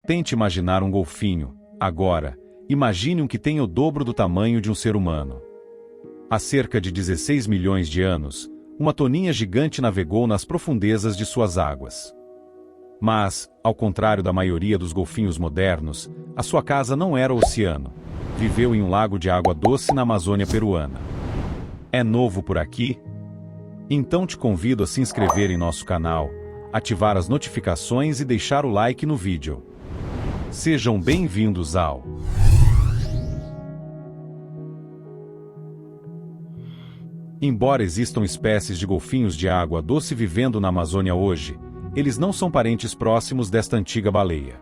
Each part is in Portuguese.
Tente imaginar um golfinho. Agora, imagine um que tenha o dobro do tamanho de um ser humano. Há cerca de 16 milhões de anos, uma toninha gigante navegou nas profundezas de suas águas. Mas, ao contrário da maioria dos golfinhos modernos, a sua casa não era o oceano. Viveu em um lago de água doce na Amazônia peruana. É novo por aqui? Então te convido a se inscrever em nosso canal, ativar as notificações e deixar o like no vídeo. Sejam bem-vindos ao... Embora existam espécies de golfinhos de água doce vivendo na Amazônia hoje, eles não são parentes próximos desta antiga baleia.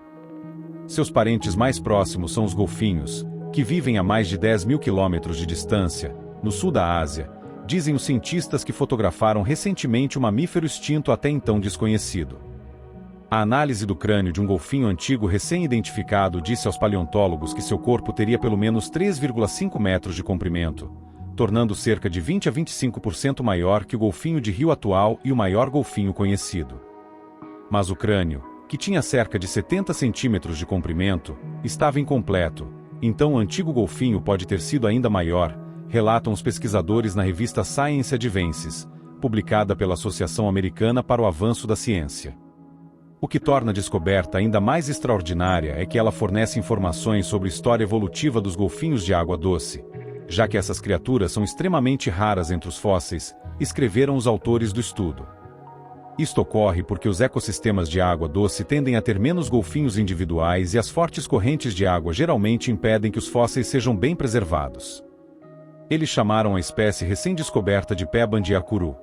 Seus parentes mais próximos são os golfinhos, que vivem a mais de 10 mil quilômetros de distância, no sul da Ásia, dizem os cientistas que fotografaram recentemente um mamífero extinto até então desconhecido. A análise do crânio de um golfinho antigo recém-identificado disse aos paleontólogos que seu corpo teria pelo menos 3,5 metros de comprimento, tornando cerca de 20 a 25% maior que o golfinho de rio atual e o maior golfinho conhecido. Mas o crânio, que tinha cerca de 70 centímetros de comprimento, estava incompleto, então o antigo golfinho pode ter sido ainda maior, relatam os pesquisadores na revista Science Advances, publicada pela Associação Americana para o Avanço da Ciência. O que torna a descoberta ainda mais extraordinária é que ela fornece informações sobre a história evolutiva dos golfinhos de água doce, já que essas criaturas são extremamente raras entre os fósseis, escreveram os autores do estudo. Isto ocorre porque os ecossistemas de água doce tendem a ter menos golfinhos individuais e as fortes correntes de água geralmente impedem que os fósseis sejam bem preservados. Eles chamaram a espécie recém-descoberta de Pebandiacuru.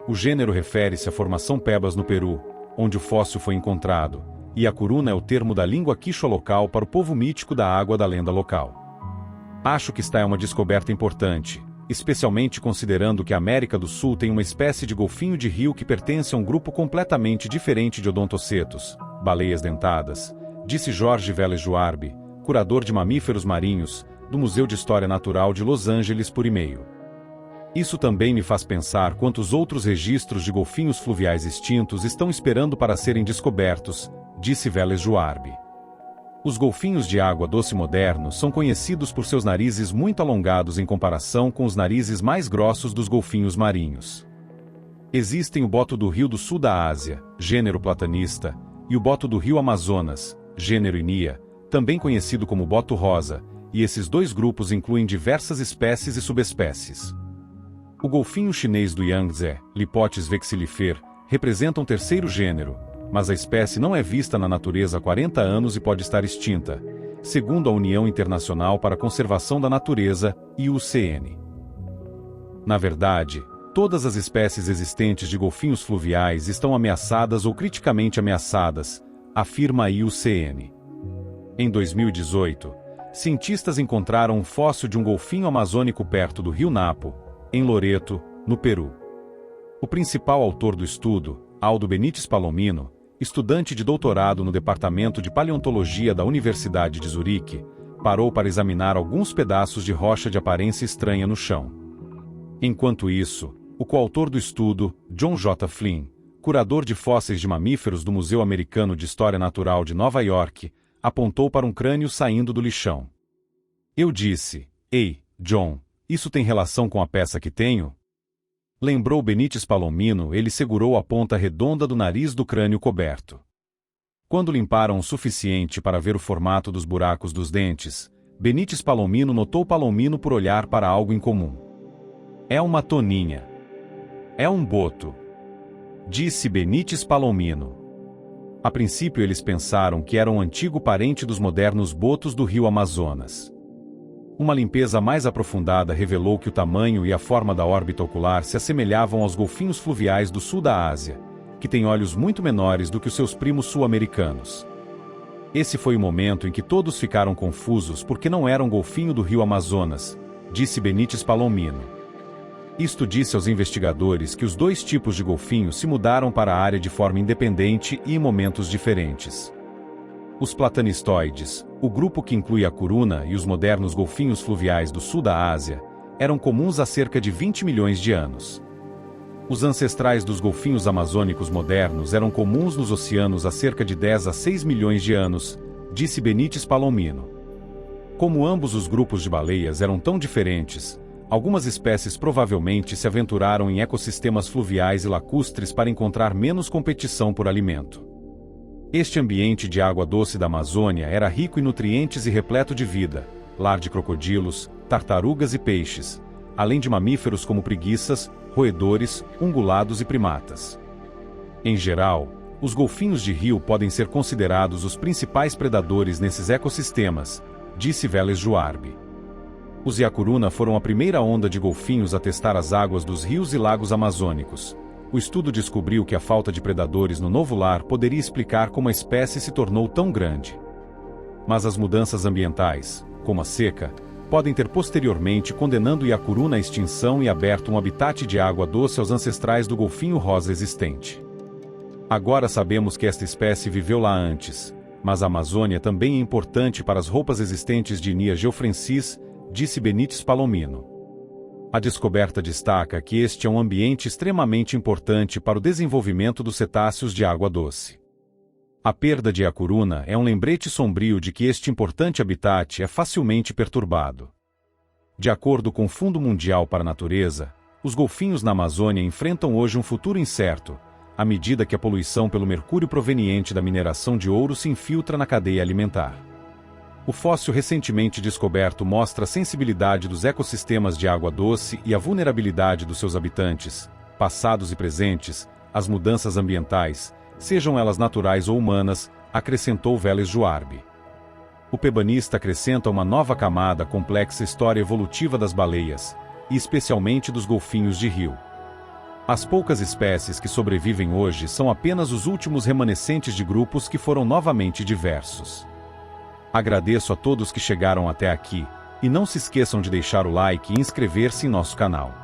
O gênero refere-se à formação Pebas no Peru, onde o fóssil foi encontrado, e Acuruna é o termo da língua quichua local para o povo mítico da água da lenda local. Acho que esta é uma descoberta importante, especialmente considerando que a América do Sul tem uma espécie de golfinho de rio que pertence a um grupo completamente diferente de odontocetos, baleias dentadas, disse Jorge Vélez Juarbe, curador de mamíferos marinhos, do Museu de História Natural de Los Angeles por e-mail. Isso também me faz pensar quantos outros registros de golfinhos fluviais extintos estão esperando para serem descobertos, disse Vélez Juarbe. Os golfinhos de água doce modernos são conhecidos por seus narizes muito alongados em comparação com os narizes mais grossos dos golfinhos marinhos. Existem o boto do rio do sul da Ásia, gênero platanista, e o boto do rio Amazonas, gênero Inia, também conhecido como boto rosa, e esses dois grupos incluem diversas espécies e subespécies. O golfinho chinês do Yangtze, Lipotes vexillifer, representa um terceiro gênero, mas a espécie não é vista na natureza há 40 anos e pode estar extinta, segundo a União Internacional para a Conservação da Natureza, IUCN. Na verdade, todas as espécies existentes de golfinhos fluviais estão ameaçadas ou criticamente ameaçadas, afirma a IUCN. Em 2018, cientistas encontraram um fóssil de um golfinho amazônico perto do rio Napo, em Loreto, no Peru. O principal autor do estudo, Aldo Benítez Palomino, estudante de doutorado no Departamento de Paleontologia da Universidade de Zurique, parou para examinar alguns pedaços de rocha de aparência estranha no chão. Enquanto isso, o coautor do estudo, John J. Flynn, curador de fósseis de mamíferos do Museu Americano de História Natural de Nova York, apontou para um crânio saindo do lixão. Eu disse, "Ei, John, isso tem relação com a peça que tenho?" Lembrou Benítez Palomino, ele segurou a ponta redonda do nariz do crânio coberto. Quando limparam o suficiente para ver o formato dos buracos dos dentes, Benítez Palomino notou Palomino por olhar para algo incomum. É uma toninha. É um boto. Disse Benítez Palomino. A princípio eles pensaram que era um antigo parente dos modernos botos do rio Amazonas. Uma limpeza mais aprofundada revelou que o tamanho e a forma da órbita ocular se assemelhavam aos golfinhos fluviais do sul da Ásia, que têm olhos muito menores do que os seus primos sul-americanos. Esse foi o momento em que todos ficaram confusos porque não era um golfinho do rio Amazonas, disse Benítez Palomino. Isto disse aos investigadores que os dois tipos de golfinhos se mudaram para a área de forma independente e em momentos diferentes. Os platanistoides, o grupo que inclui a curuna e os modernos golfinhos fluviais do sul da Ásia, eram comuns há cerca de 20 milhões de anos. Os ancestrais dos golfinhos amazônicos modernos eram comuns nos oceanos há cerca de 10 a 6 milhões de anos, disse Benítez Palomino. Como ambos os grupos de baleias eram tão diferentes, algumas espécies provavelmente se aventuraram em ecossistemas fluviais e lacustres para encontrar menos competição por alimento. Este ambiente de água doce da Amazônia era rico em nutrientes e repleto de vida, lar de crocodilos, tartarugas e peixes, além de mamíferos como preguiças, roedores, ungulados e primatas. Em geral, os golfinhos de rio podem ser considerados os principais predadores nesses ecossistemas, disse Vélez Juarbe. Os Yacuruna foram a primeira onda de golfinhos a testar as águas dos rios e lagos amazônicos. O estudo descobriu que a falta de predadores no novo lar poderia explicar como a espécie se tornou tão grande. Mas as mudanças ambientais, como a seca, podem ter posteriormente condenado o Yacuruna à extinção e aberto um habitat de água doce aos ancestrais do golfinho rosa existente. Agora sabemos que esta espécie viveu lá antes, mas a Amazônia também é importante para as roupas existentes de Inia geofrensis, disse Benítez Palomino. A descoberta destaca que este é um ambiente extremamente importante para o desenvolvimento dos cetáceos de água doce. A perda de Yacuruna é um lembrete sombrio de que este importante habitat é facilmente perturbado. De acordo com o Fundo Mundial para a Natureza, os golfinhos na Amazônia enfrentam hoje um futuro incerto, à medida que a poluição pelo mercúrio proveniente da mineração de ouro se infiltra na cadeia alimentar. O fóssil recentemente descoberto mostra a sensibilidade dos ecossistemas de água doce e a vulnerabilidade dos seus habitantes, passados e presentes, às mudanças ambientais, sejam elas naturais ou humanas, acrescentou Vélez Juarbe. O pebanista acrescenta uma nova camada complexa história evolutiva das baleias, e especialmente dos golfinhos de rio. As poucas espécies que sobrevivem hoje são apenas os últimos remanescentes de grupos que foram novamente diversos. Agradeço a todos que chegaram até aqui, e não se esqueçam de deixar o like e inscrever-se em nosso canal.